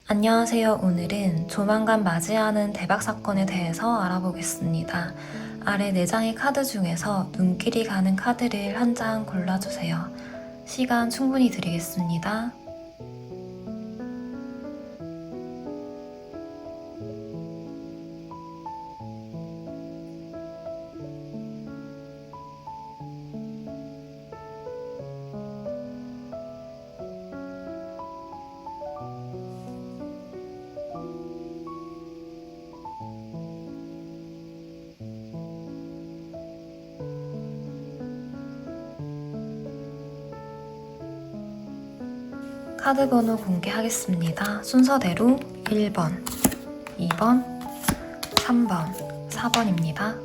안녕하세요. 오늘은 조만간 맞이하는 대박 사건에 대해서 알아보겠습니다. 아래 4장의 카드 중에서 눈길이 가는 카드를 한 장 골라주세요. 시간 충분히 드리겠습니다. 카드 번호 공개하겠습니다. 순서대로 1번, 2번, 3번, 4번입니다.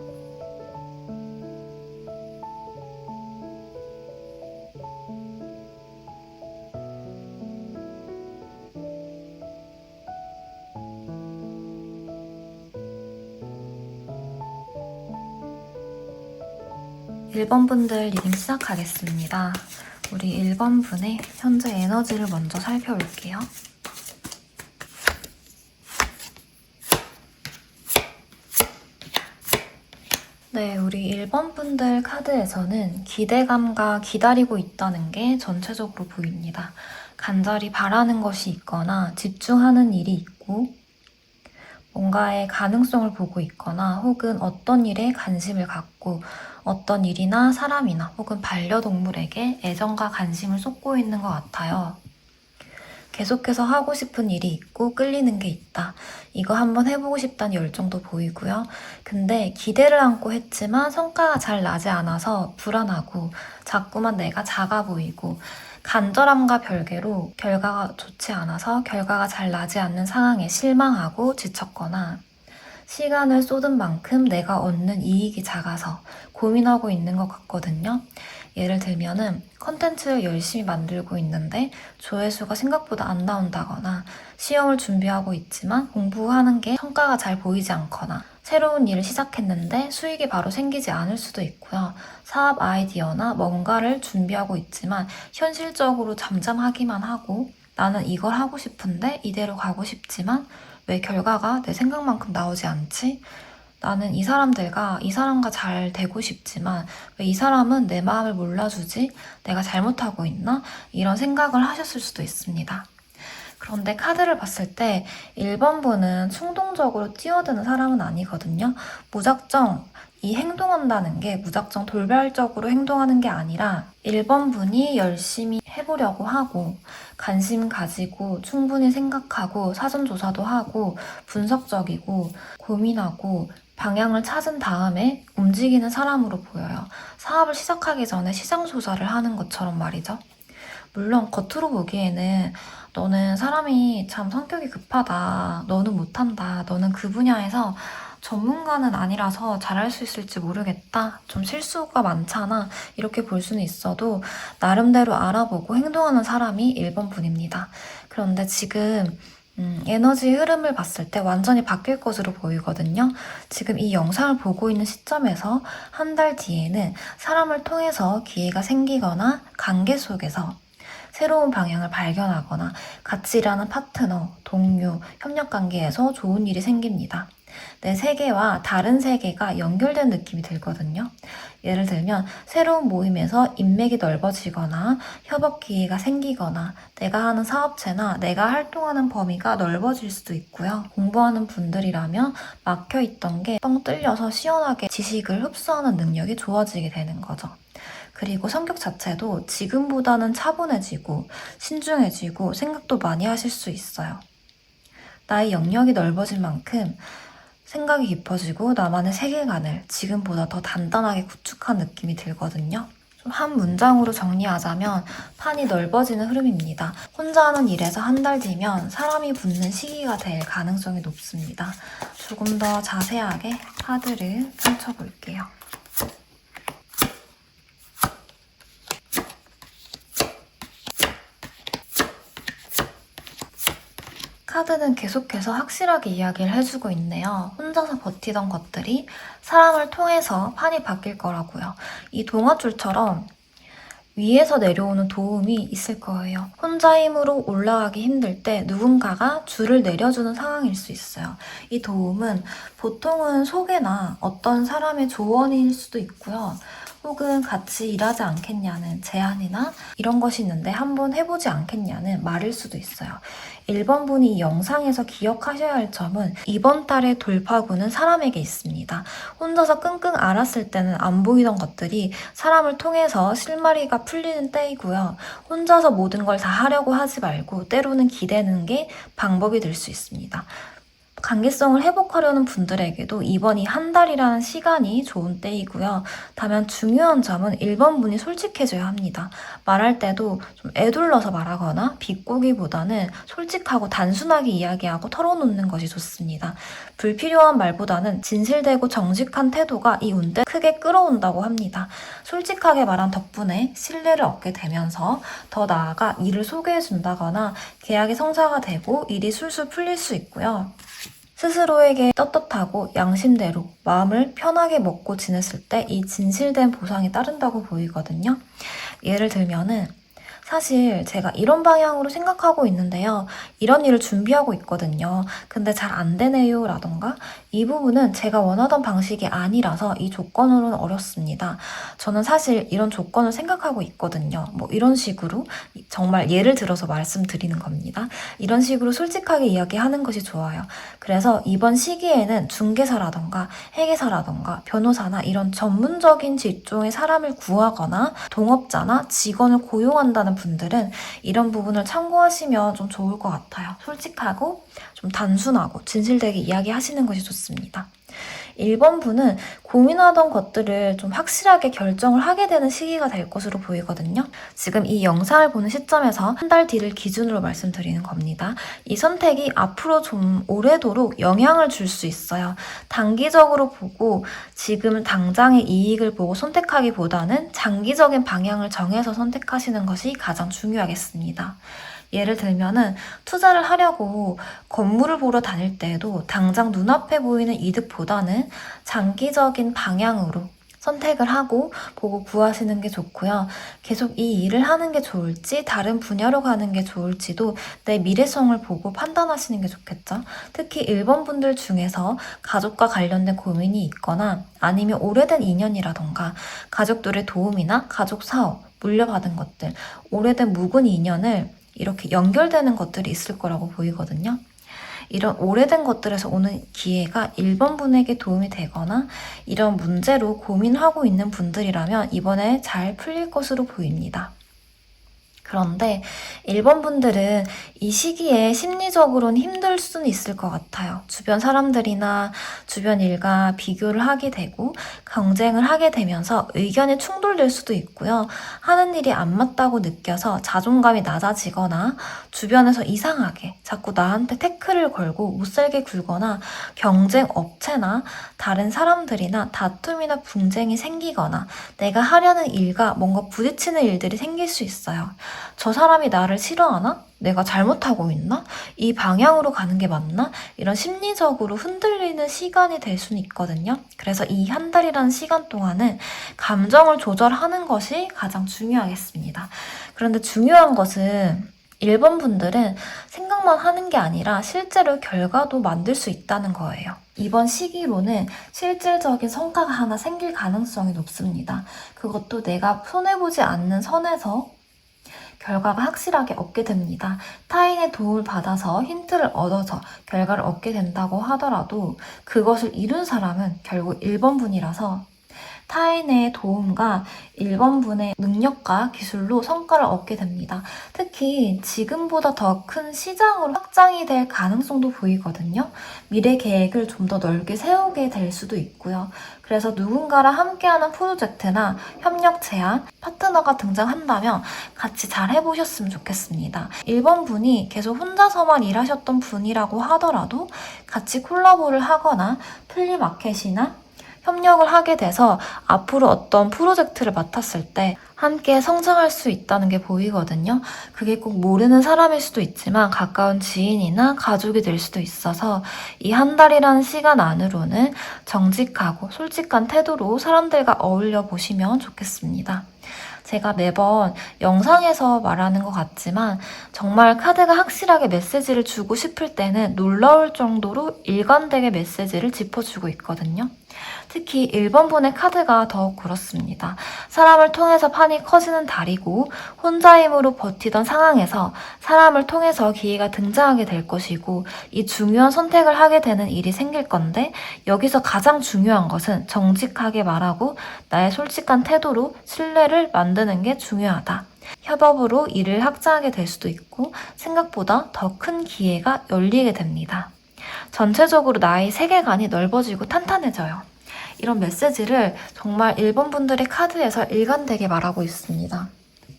(1번) 분들 리딩 시작하겠습니다. 우리 1번 분의 현재 에너지를 먼저 살펴볼게요. 네, 우리 1번 분들 카드에서는 기대감과 기다리고 있다는 게 전체적으로 보입니다. 간절히 바라는 것이 있거나 집중하는 일이 있고 뭔가의 가능성을 보고 있거나 혹은 어떤 일에 관심을 갖고 어떤 일이나 사람이나 혹은 반려동물에게 애정과 관심을 쏟고 있는 것 같아요. 계속해서 하고 싶은 일이 있고 끌리는 게 있다. 이거 한번 해보고 싶다는 열정도 보이고요. 근데 기대를 안고 했지만 성과가 잘 나지 않아서 불안하고 자꾸만 내가 작아 보이고 간절함과 별개로 결과가 좋지 않아서 결과가 잘 나지 않는 상황에 실망하고 지쳤거나 시간을 쏟은 만큼 내가 얻는 이익이 작아서 고민하고 있는 것 같거든요. 예를 들면은 컨텐츠를 열심히 만들고 있는데 조회수가 생각보다 안 나온다거나 시험을 준비하고 있지만 공부하는 게 성과가 잘 보이지 않거나 새로운 일을 시작했는데 수익이 바로 생기지 않을 수도 있고요. 사업 아이디어나 뭔가를 준비하고 있지만 현실적으로 잠잠하기만 하고 나는 이걸 하고 싶은데 이대로 가고 싶지만 왜 결과가 내 생각만큼 나오지 않지? 나는 이 사람과 잘 되고 싶지만 왜 이 사람은 내 마음을 몰라주지? 내가 잘못하고 있나? 이런 생각을 하셨을 수도 있습니다. 그런데 카드를 봤을 때 1번 분은 충동적으로 뛰어드는 사람은 아니거든요. 무작정 이 행동한다는 게 무작정 돌발적으로 행동하는 게 아니라 1번 분이 열심히 해보려고 하고 관심 가지고 충분히 생각하고 사전조사도 하고 분석적이고 고민하고 방향을 찾은 다음에 움직이는 사람으로 보여요. 사업을 시작하기 전에 시장 조사를 하는 것처럼 말이죠. 물론 겉으로 보기에는 너는 사람이 참 성격이 급하다. 너는 못한다. 너는 그 분야에서 전문가는 아니라서 잘할 수 있을지 모르겠다. 좀 실수가 많잖아. 이렇게 볼 수는 있어도 나름대로 알아보고 행동하는 사람이 1번 분입니다. 그런데 지금 에너지 흐름을 봤을 때 완전히 바뀔 것으로 보이거든요. 지금 이 영상을 보고 있는 시점에서 한 달 뒤에는 사람을 통해서 기회가 생기거나 관계 속에서 새로운 방향을 발견하거나 같이 일하는 파트너, 동료, 협력관계에서 좋은 일이 생깁니다. 내 세계와 다른 세계가 연결된 느낌이 들거든요. 예를 들면 새로운 모임에서 인맥이 넓어지거나 협업 기회가 생기거나 내가 하는 사업체나 내가 활동하는 범위가 넓어질 수도 있고요. 공부하는 분들이라면 막혀있던 게 뻥 뚫려서 시원하게 지식을 흡수하는 능력이 좋아지게 되는 거죠. 그리고 성격 자체도 지금보다는 차분해지고 신중해지고 생각도 많이 하실 수 있어요. 나의 영역이 넓어진 만큼 생각이 깊어지고 나만의 세계관을 지금보다 더 단단하게 구축한 느낌이 들거든요. 좀 한 문장으로 정리하자면 판이 넓어지는 흐름입니다. 혼자 하는 일에서 한 달 뒤면 사람이 붙는 시기가 될 가능성이 높습니다. 조금 더 자세하게 카드를 펼쳐볼게요. 카드는 계속해서 확실하게 이야기를 해주고 있네요. 혼자서 버티던 것들이 사람을 통해서 판이 바뀔 거라고요. 이 동화줄처럼 위에서 내려오는 도움이 있을 거예요. 혼자 힘으로 올라가기 힘들 때 누군가가 줄을 내려주는 상황일 수 있어요. 이 도움은 보통은 소개나 어떤 사람의 조언일 수도 있고요. 혹은 같이 일하지 않겠냐는 제안이나 이런 것이 있는데 한번 해보지 않겠냐는 말일 수도 있어요. 1번 분이 이 영상에서 기억하셔야 할 점은 이번 달의 돌파구는 사람에게 있습니다. 혼자서 끙끙 앓았을 때는 안 보이던 것들이 사람을 통해서 실마리가 풀리는 때이고요. 혼자서 모든 걸 다 하려고 하지 말고 때로는 기대는 게 방법이 될 수 있습니다. 관계성을 회복하려는 분들에게도 이번이 한 달이라는 시간이 좋은 때이고요. 다만 중요한 점은 1번 분이 솔직해져야 합니다. 말할 때도 좀 애둘러서 말하거나 비꼬기보다는 솔직하고 단순하게 이야기하고 털어놓는 것이 좋습니다. 불필요한 말보다는 진실되고 정직한 태도가 이 운대 크게 끌어온다고 합니다. 솔직하게 말한 덕분에 신뢰를 얻게 되면서 더 나아가 일을 소개해준다거나 계약이 성사가 되고 일이 술술 풀릴 수 있고요. 스스로에게 떳떳하고 양심대로 마음을 편하게 먹고 지냈을 때 이 진실된 보상이 따른다고 보이거든요. 예를 들면은 사실 제가 이런 방향으로 생각하고 있는데요. 이런 일을 준비하고 있거든요. 근데 잘 안 되네요 라던가 이 부분은 제가 원하던 방식이 아니라서 이 조건으로는 어렵습니다. 저는 사실 이런 조건을 생각하고 있거든요. 뭐 이런 식으로 정말 예를 들어서 말씀드리는 겁니다. 이런 식으로 솔직하게 이야기하는 것이 좋아요. 그래서 이번 시기에는 중개사라던가 회계사라던가 변호사나 이런 전문적인 직종의 사람을 구하거나 동업자나 직원을 고용한다는 분들은 이런 부분을 참고하시면 좀 좋을 것 같아요. 솔직하고 좀 단순하고 진실되게 이야기하시는 것이 좋습니다. 1번 분은 고민하던 것들을 좀 확실하게 결정을 하게 되는 시기가 될 것으로 보이거든요. 지금 이 영상을 보는 시점에서 한 달 뒤를 기준으로 말씀드리는 겁니다. 이 선택이 앞으로 좀 오래도록 영향을 줄 수 있어요. 단기적으로 보고 지금 당장의 이익을 보고 선택하기보다는 장기적인 방향을 정해서 선택하시는 것이 가장 중요하겠습니다. 예를 들면은 투자를 하려고 건물을 보러 다닐 때에도 당장 눈앞에 보이는 이득보다는 장기적인 방향으로 선택을 하고 보고 구하시는 게 좋고요. 계속 이 일을 하는 게 좋을지 다른 분야로 가는 게 좋을지도 내 미래성을 보고 판단하시는 게 좋겠죠. 특히 1번 분들 중에서 가족과 관련된 고민이 있거나 아니면 오래된 인연이라던가 가족들의 도움이나 가족 사업, 물려받은 것들, 오래된 묵은 인연을 이렇게 연결되는 것들이 있을 거라고 보이거든요. 이런 오래된 것들에서 오는 기회가 1번 분에게 도움이 되거나 이런 문제로 고민하고 있는 분들이라면 이번에 잘 풀릴 것으로 보입니다. 그런데 1번 분들은 이 시기에 심리적으로는 힘들 수는 있을 것 같아요. 주변 사람들이나 주변 일과 비교를 하게 되고 경쟁을 하게 되면서 의견이 충돌될 수도 있고요. 하는 일이 안 맞다고 느껴서 자존감이 낮아지거나 주변에서 이상하게 자꾸 나한테 태클을 걸고 못살게 굴거나 경쟁 업체나 다른 사람들이나 다툼이나 분쟁이 생기거나 내가 하려는 일과 뭔가 부딪히는 일들이 생길 수 있어요. 저 사람이 나를 싫어하나? 내가 잘못하고 있나? 이 방향으로 가는 게 맞나? 이런 심리적으로 흔들리는 시간이 될 수는 있거든요. 그래서 이 한 달이라는 시간 동안은 감정을 조절하는 것이 가장 중요하겠습니다. 그런데 중요한 것은 1번 분들은 생각만 하는 게 아니라 실제로 결과도 만들 수 있다는 거예요. 이번 시기로는 실질적인 성과가 하나 생길 가능성이 높습니다. 그것도 내가 손해보지 않는 선에서 결과가 확실하게 얻게 됩니다. 타인의 도움을 받아서 힌트를 얻어서 결과를 얻게 된다고 하더라도 그것을 이룬 사람은 결국 1번 분이라서 타인의 도움과 1번 분의 능력과 기술로 성과를 얻게 됩니다. 특히 지금보다 더 큰 시장으로 확장이 될 가능성도 보이거든요. 미래 계획을 좀 더 넓게 세우게 될 수도 있고요. 그래서 누군가랑 함께하는 프로젝트나 협력 제안, 파트너가 등장한다면 같이 잘 해보셨으면 좋겠습니다. 1번 분이 계속 혼자서만 일하셨던 분이라고 하더라도 같이 콜라보를 하거나 플리마켓이나 협력을 하게 돼서 앞으로 어떤 프로젝트를 맡았을 때 함께 성장할 수 있다는 게 보이거든요. 그게 꼭 모르는 사람일 수도 있지만 가까운 지인이나 가족이 될 수도 있어서 이 한 달이라는 시간 안으로는 정직하고 솔직한 태도로 사람들과 어울려 보시면 좋겠습니다. 제가 매번 영상에서 말하는 것 같지만 정말 카드가 확실하게 메시지를 주고 싶을 때는 놀라울 정도로 일관되게 메시지를 짚어주고 있거든요. 특히 1번 분의 카드가 더욱 그렇습니다. 사람을 통해서 판이 커지는 달이고 혼자 힘으로 버티던 상황에서 사람을 통해서 기회가 등장하게 될 것이고 이 중요한 선택을 하게 되는 일이 생길 건데 여기서 가장 중요한 것은 정직하게 말하고 나의 솔직한 태도로 신뢰를 만드는 게 중요하다. 협업으로 일을 확장하게 될 수도 있고 생각보다 더 큰 기회가 열리게 됩니다. 전체적으로 나의 세계관이 넓어지고 탄탄해져요. 이런 메시지를 정말 1번 분들의 카드에서 일관되게 말하고 있습니다.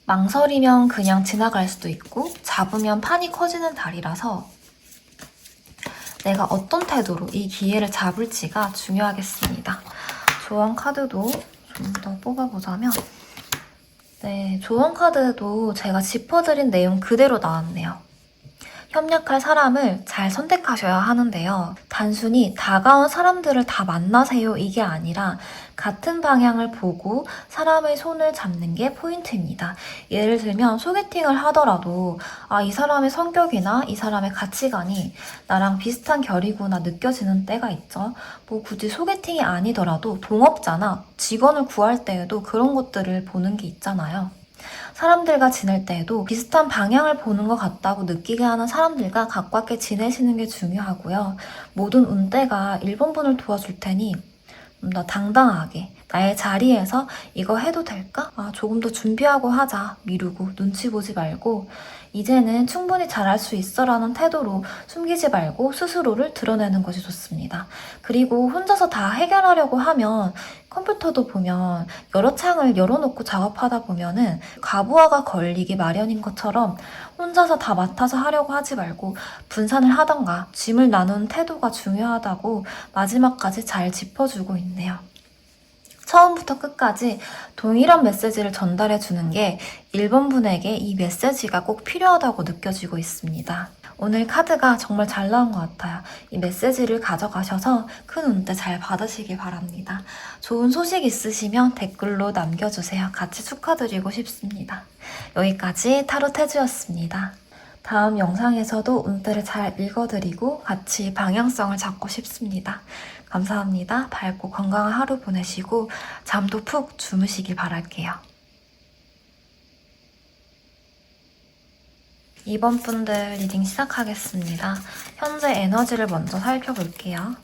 망설이면 그냥 지나갈 수도 있고 잡으면 판이 커지는 달이라서 내가 어떤 태도로 이 기회를 잡을지가 중요하겠습니다. 조언 카드도 좀 더 뽑아보자면 네, 조언 카드도 제가 짚어드린 내용 그대로 나왔네요. 협력할 사람을 잘 선택하셔야 하는데요. 단순히 다가온 사람들을 다 만나세요 이게 아니라 같은 방향을 보고 사람의 손을 잡는 게 포인트입니다. 예를 들면 소개팅을 하더라도 이 사람의 성격이나 이 사람의 가치관이 나랑 비슷한 결이구나 느껴지는 때가 있죠. 뭐 굳이 소개팅이 아니더라도 동업자나 직원을 구할 때에도 그런 것들을 보는 게 있잖아요. 사람들과 지낼 때에도 비슷한 방향을 보는 것 같다고 느끼게 하는 사람들과 가깝게 지내시는 게 중요하고요. 모든 운대가 1번 분을 도와줄 테니 좀 더 당당하게 나의 자리에서 이거 해도 될까? 조금 더 준비하고 하자. 미루고 눈치 보지 말고 이제는 충분히 잘할 수 있어 라는 태도로 숨기지 말고 스스로를 드러내는 것이 좋습니다. 그리고 혼자서 다 해결하려고 하면 컴퓨터도 보면 여러 창을 열어놓고 작업하다 보면은 과부하가 걸리기 마련인 것처럼 혼자서 다 맡아서 하려고 하지 말고 분산을 하던가 짐을 나누는 태도가 중요하다고 마지막까지 잘 짚어주고 있네요. 처음부터 끝까지 동일한 메시지를 전달해 주는 게 1번 분에게 이 메시지가 꼭 필요하다고 느껴지고 있습니다. 오늘 카드가 정말 잘 나온 것 같아요. 이 메시지를 가져가셔서 큰 운대 잘 받으시길 바랍니다. 좋은 소식 있으시면 댓글로 남겨주세요. 같이 축하드리고 싶습니다. 여기까지 타로 태주였습니다. 다음 영상에서도 운대를 잘 읽어드리고 같이 방향성을 잡고 싶습니다. 감사합니다. 밝고 건강한 하루 보내시고 잠도 푹 주무시길 바랄게요. 2번 분들 리딩 시작하겠습니다. 현재 에너지를 먼저 살펴볼게요.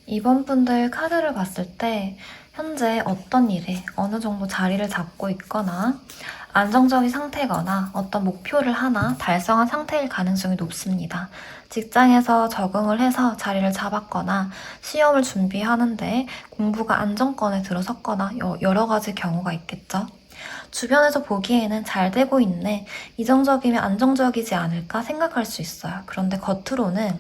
이번 분들 카드를 봤을 때 현재 어떤 일에 어느 정도 자리를 잡고 있거나 안정적인 상태거나 어떤 목표를 하나 달성한 상태일 가능성이 높습니다. 직장에서 적응을 해서 자리를 잡았거나 시험을 준비하는데 공부가 안정권에 들어섰거나 여러 가지 경우가 있겠죠. 주변에서 보기에는 잘 되고 있네, 이정적이면 안정적이지 않을까 생각할 수 있어요. 그런데 겉으로는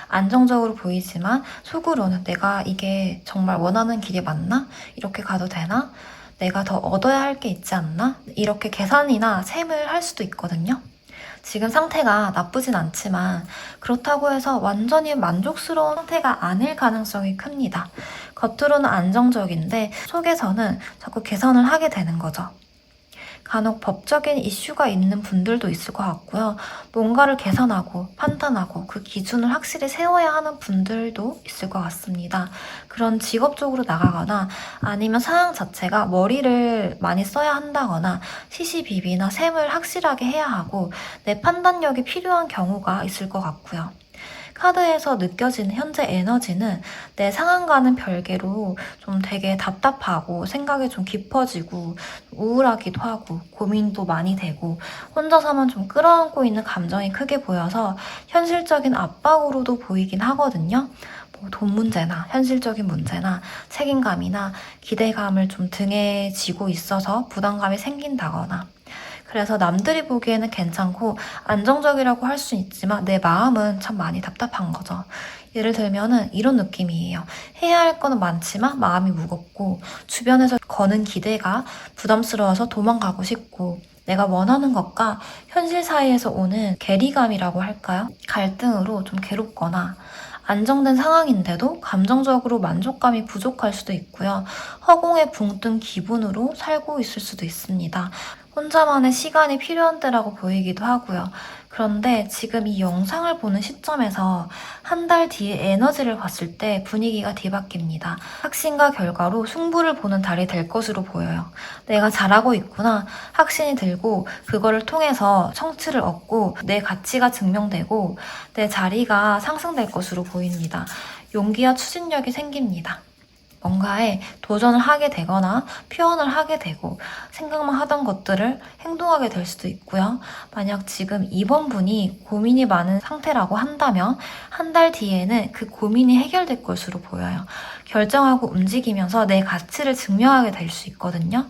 안정적으로 보이지만 속으로는 내가 이게 정말 원하는 길이 맞나? 이렇게 가도 되나? 내가 더 얻어야 할 게 있지 않나? 이렇게 계산이나 셈을 할 수도 있거든요. 지금 상태가 나쁘진 않지만 그렇다고 해서 완전히 만족스러운 상태가 아닐 가능성이 큽니다. 겉으로는 안정적인데 속에서는 자꾸 계산을 하게 되는 거죠. 간혹 법적인 이슈가 있는 분들도 있을 것 같고요. 뭔가를 계산하고 판단하고 그 기준을 확실히 세워야 하는 분들도 있을 것 같습니다. 그런 직업적으로 나가거나 아니면 상황 자체가 머리를 많이 써야 한다거나 시시비비나 셈을 확실하게 해야 하고 내 판단력이 필요한 경우가 있을 것 같고요. 카드에서 느껴지는 현재 에너지는 내 상황과는 별개로 좀 되게 답답하고 생각이 좀 깊어지고 우울하기도 하고 고민도 많이 되고 혼자서만 좀 끌어안고 있는 감정이 크게 보여서 현실적인 압박으로도 보이긴 하거든요. 뭐 돈 문제나 현실적인 문제나 책임감이나 기대감을 좀 등에 지고 있어서 부담감이 생긴다거나 그래서 남들이 보기에는 괜찮고 안정적이라고 할 수 있지만 내 마음은 참 많이 답답한 거죠. 예를 들면은 이런 느낌이에요. 해야 할 거는 많지만 마음이 무겁고 주변에서 거는 기대가 부담스러워서 도망가고 싶고 내가 원하는 것과 현실 사이에서 오는 괴리감이라고 할까요? 갈등으로 좀 괴롭거나 안정된 상황인데도 감정적으로 만족감이 부족할 수도 있고요. 허공에 붕 뜬 기분으로 살고 있을 수도 있습니다. 혼자만의 시간이 필요한 때라고 보이기도 하고요. 그런데 지금 이 영상을 보는 시점에서 한 달 뒤에 에너지를 봤을 때 분위기가 뒤바뀝니다. 확신과 결과로 승부를 보는 달이 될 것으로 보여요. 내가 잘하고 있구나 확신이 들고 그거를 통해서 성취를 얻고 내 가치가 증명되고 내 자리가 상승될 것으로 보입니다. 용기와 추진력이 생깁니다. 뭔가에 도전을 하게 되거나 표현을 하게 되고 생각만 하던 것들을 행동하게 될 수도 있고요. 만약 지금 이번 분이 고민이 많은 상태라고 한다면 한 달 뒤에는 그 고민이 해결될 것으로 보여요. 결정하고 움직이면서 내 가치를 증명하게 될 수 있거든요.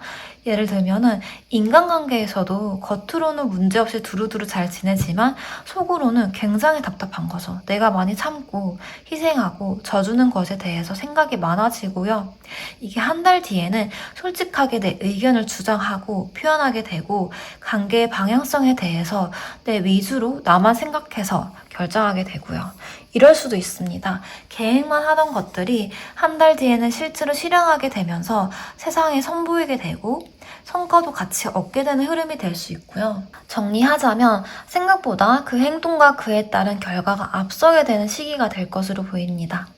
예를 들면은 인간관계에서도 겉으로는 문제없이 두루두루 잘 지내지만 속으로는 굉장히 답답한 거죠. 내가 많이 참고 희생하고 져주는 것에 대해서 생각이 많아지고요. 이게 한 달 뒤에는 솔직하게 내 의견을 주장하고 표현하게 되고 관계의 방향성에 대해서 내 위주로 나만 생각해서 결정하게 되고요. 이럴 수도 있습니다. 계획만 하던 것들이 한 달 뒤에는 실제로 실행하게 되면서 세상에 선보이게 되고 성과도 같이 얻게 되는 흐름이 될 수 있고요. 정리하자면 생각보다 그 행동과 그에 따른 결과가 앞서게 되는 시기가 될 것으로 보입니다.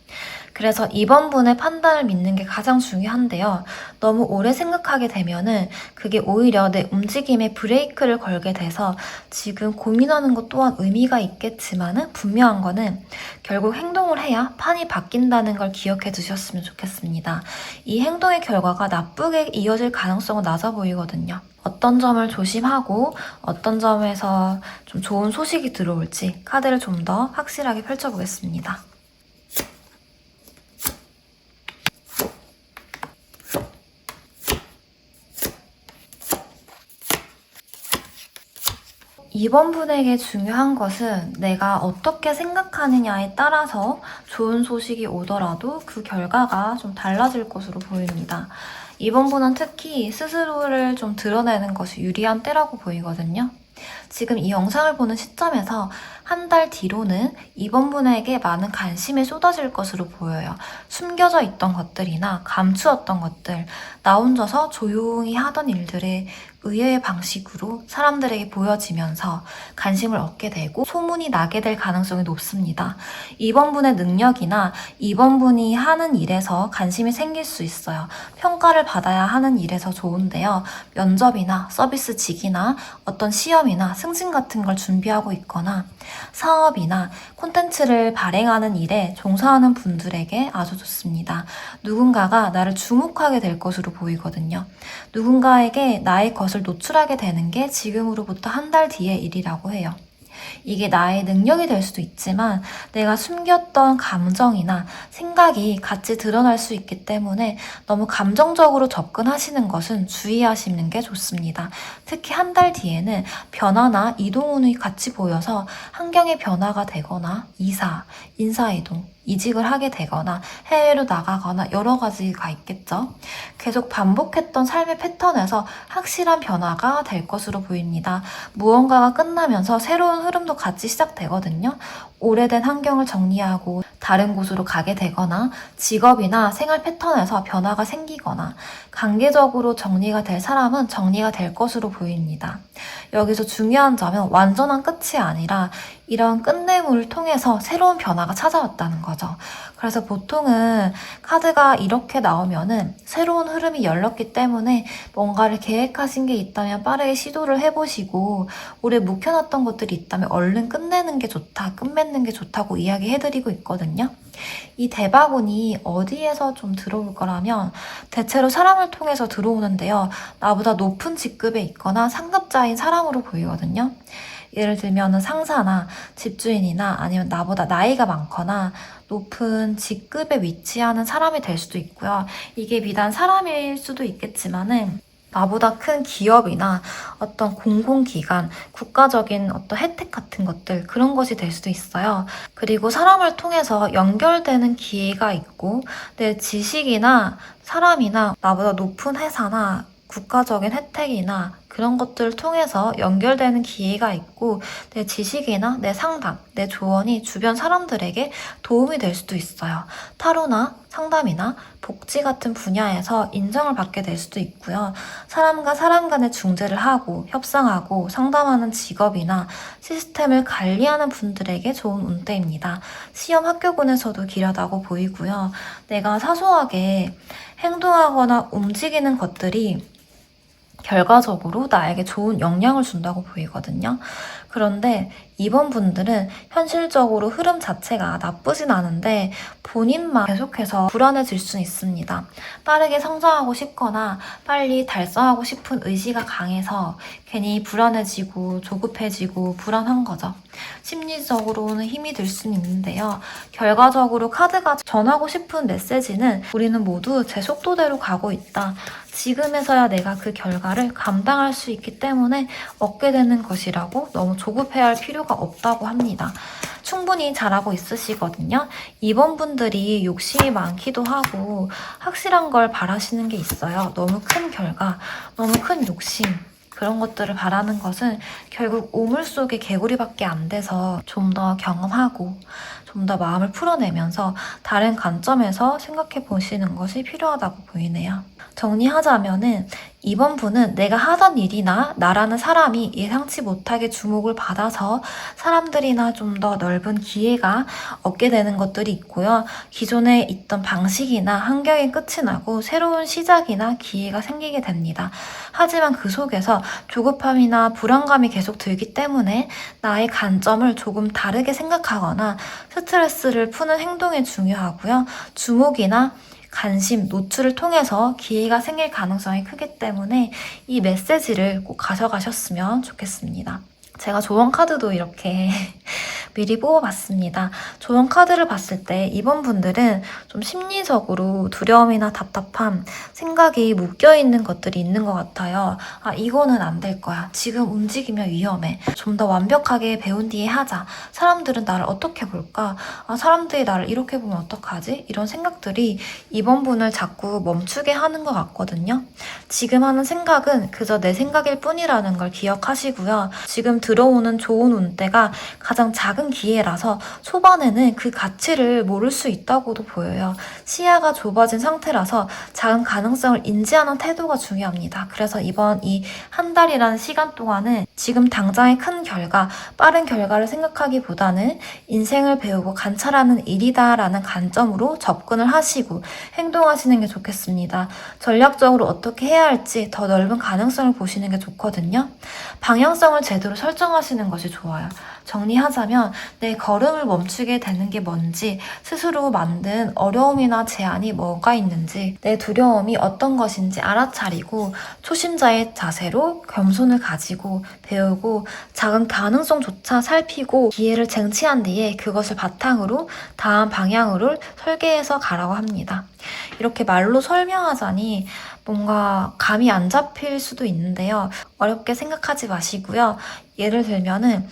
그래서 이번 분의 판단을 믿는 게 가장 중요한데요. 너무 오래 생각하게 되면은 그게 오히려 내 움직임에 브레이크를 걸게 돼서 지금 고민하는 것 또한 의미가 있겠지만은 분명한 거는 결국 행동을 해야 판이 바뀐다는 걸 기억해 두셨으면 좋겠습니다. 이 행동의 결과가 나쁘게 이어질 가능성은 낮아 보이거든요. 어떤 점을 조심하고 어떤 점에서 좀 좋은 소식이 들어올지 카드를 좀 더 확실하게 펼쳐보겠습니다. 이번 분에게 중요한 것은 내가 어떻게 생각하느냐에 따라서 좋은 소식이 오더라도 그 결과가 좀 달라질 것으로 보입니다. 이번 분은 특히 스스로를 좀 드러내는 것이 유리한 때라고 보이거든요. 지금 이 영상을 보는 시점에서 한 달 뒤로는 이번 분에게 많은 관심이 쏟아질 것으로 보여요. 숨겨져 있던 것들이나 감추었던 것들, 나 혼자서 조용히 하던 일들에 의외의 방식으로 사람들에게 보여지면서 관심을 얻게 되고 소문이 나게 될 가능성이 높습니다. 이번 분의 능력이나 이번 분이 하는 일에서 관심이 생길 수 있어요. 평가를 받아야 하는 일에서 좋은데요. 면접이나 서비스직이나 어떤 시험이나 승진 같은 걸 준비하고 있거나 사업이나 콘텐츠를 발행하는 일에 종사하는 분들에게 아주 좋습니다. 누군가가 나를 주목하게 될 것으로 보이거든요. 누군가에게 나의 것을 노출하게 되는 게 지금으로부터 한 달 뒤의 일이라고 해요. 이게 나의 능력이 될 수도 있지만 내가 숨겼던 감정이나 생각이 같이 드러날 수 있기 때문에 너무 감정적으로 접근하시는 것은 주의하시는 게 좋습니다. 특히 한 달 뒤에는 변화나 이동운이 같이 보여서 환경의 변화가 되거나 이사, 인사이동, 이직을 하게 되거나 해외로 나가거나 여러 가지가 있겠죠. 계속 반복했던 삶의 패턴에서 확실한 변화가 될 것으로 보입니다. 무언가가 끝나면서 새로운 흐름도 같이 시작되거든요. 오래된 환경을 정리하고 다른 곳으로 가게 되거나 직업이나 생활 패턴에서 변화가 생기거나 관계적으로 정리가 될 사람은 정리가 될 것으로 보입니다. 여기서 중요한 점은 완전한 끝이 아니라 이런 끝내물을 통해서 새로운 변화가 찾아왔다는 거죠. 그래서 보통은 카드가 이렇게 나오면은 새로운 흐름이 열렸기 때문에 뭔가를 계획하신 게 있다면 빠르게 시도를 해보시고 오래 묵혀놨던 것들이 있다면 얼른 끝내는 게 좋다, 끝맺는 게 좋다고 이야기해드리고 있거든요. 이 대바운이 어디에서 좀 들어올 거라면 대체로 사람을 통해서 들어오는데요. 나보다 높은 직급에 있거나 상급자인 사람으로 보이거든요. 예를 들면 상사나 집주인이나 아니면 나보다 나이가 많거나 높은 직급에 위치하는 사람이 될 수도 있고요. 이게 비단 사람일 수도 있겠지만은 나보다 큰 기업이나 어떤 공공기관, 국가적인 어떤 혜택 같은 것들, 그런 것이 될 수도 있어요. 그리고 사람을 통해서 연결되는 기회가 있고 내 지식이나 사람이나 나보다 높은 회사나 국가적인 혜택이나 그런 것들을 통해서 연결되는 기회가 있고 내 지식이나 내 상담, 내 조언이 주변 사람들에게 도움이 될 수도 있어요. 타로나 상담이나 복지 같은 분야에서 인정을 받게 될 수도 있고요. 사람과 사람 간의 중재를 하고 협상하고 상담하는 직업이나 시스템을 관리하는 분들에게 좋은 운대입니다. 시험 합격운에서도 길하다고 보이고요. 내가 사소하게 행동하거나 움직이는 것들이 결과적으로 나에게 좋은 영향을 준다고 보이거든요. 그런데 이번 분들은 현실적으로 흐름 자체가 나쁘진 않은데 본인만 계속해서 불안해질 수 있습니다. 빠르게 성장하고 싶거나 빨리 달성하고 싶은 의지가 강해서 괜히 불안해지고 조급해지고 불안한 거죠. 심리적으로는 힘이 들 수는 있는데요. 결과적으로 카드가 전하고 싶은 메시지는 우리는 모두 제 속도대로 가고 있다. 지금에서야 내가 그 결과를 감당할 수 있기 때문에 얻게 되는 것이라고 너무 조급해할 필요가 없다고 합니다. 충분히 잘하고 있으시거든요. 이번 분들이 욕심이 많기도 하고 확실한 걸 바라시는 게 있어요. 너무 큰 결과, 너무 큰 욕심. 그런 것들을 바라는 것은 결국 우물 속의 개구리밖에 안 돼서 좀 더 경험하고 좀 더 마음을 풀어내면서 다른 관점에서 생각해 보시는 것이 필요하다고 보이네요. 정리하자면은 이번 분은 내가 하던 일이나 나라는 사람이 예상치 못하게 주목을 받아서 사람들이나 좀 더 넓은 기회가 얻게 되는 것들이 있고요. 기존에 있던 방식이나 환경이 끝이 나고 새로운 시작이나 기회가 생기게 됩니다. 하지만 그 속에서 조급함이나 불안감이 계속 들기 때문에 나의 관점을 조금 다르게 생각하거나 스트레스를 푸는 행동이 중요하고요. 주목이나 관심, 노출을 통해서 기회가 생길 가능성이 크기 때문에 이 메시지를 꼭 가져가셨으면 좋겠습니다. 제가 조언 카드도 이렇게 미리 뽑아봤습니다. 조언 카드를 봤을 때 이번 분들은 좀 심리적으로 두려움이나 답답함, 생각이 묶여있는 것들이 있는 것 같아요. 아, 이거는 안 될 거야. 지금 움직이면 위험해. 좀 더 완벽하게 배운 뒤에 하자. 사람들은 나를 어떻게 볼까? 아, 사람들이 나를 이렇게 보면 어떡하지? 이런 생각들이 이번 분을 자꾸 멈추게 하는 것 같거든요. 지금 하는 생각은 그저 내 생각일 뿐이라는 걸 기억하시고요. 지금 들어오는 좋은 운대가 가장 작은 기회라서 초반에는 그 가치를 모를 수 있다고도 보여요. 시야가 좁아진 상태라서 작은 가능성을 인지하는 태도가 중요합니다. 그래서 이번 이 한 달이라는 시간 동안은 지금 당장의 큰 결과, 빠른 결과를 생각하기보다는 인생을 배우고 관찰하는 일이다라는 관점으로 접근을 하시고 행동하시는 게 좋겠습니다. 전략적으로 어떻게 해야 할지 더 넓은 가능성을 보시는 게 좋거든요. 방향성을 제대로 설정하시는 것이 좋아요. 정리하자면 내 걸음을 멈추게 되는 게 뭔지, 스스로 만든 어려움이나 제한이 뭐가 있는지, 내 두려움이 어떤 것인지 알아차리고 초심자의 자세로 겸손을 가지고 배우고 작은 가능성조차 살피고 기회를 쟁취한 뒤에 그것을 바탕으로 다음 방향으로 설계해서 가라고 합니다. 이렇게 말로 설명하자니 뭔가 감이 안 잡힐 수도 있는데요. 어렵게 생각하지 마시고요. 예를 들면은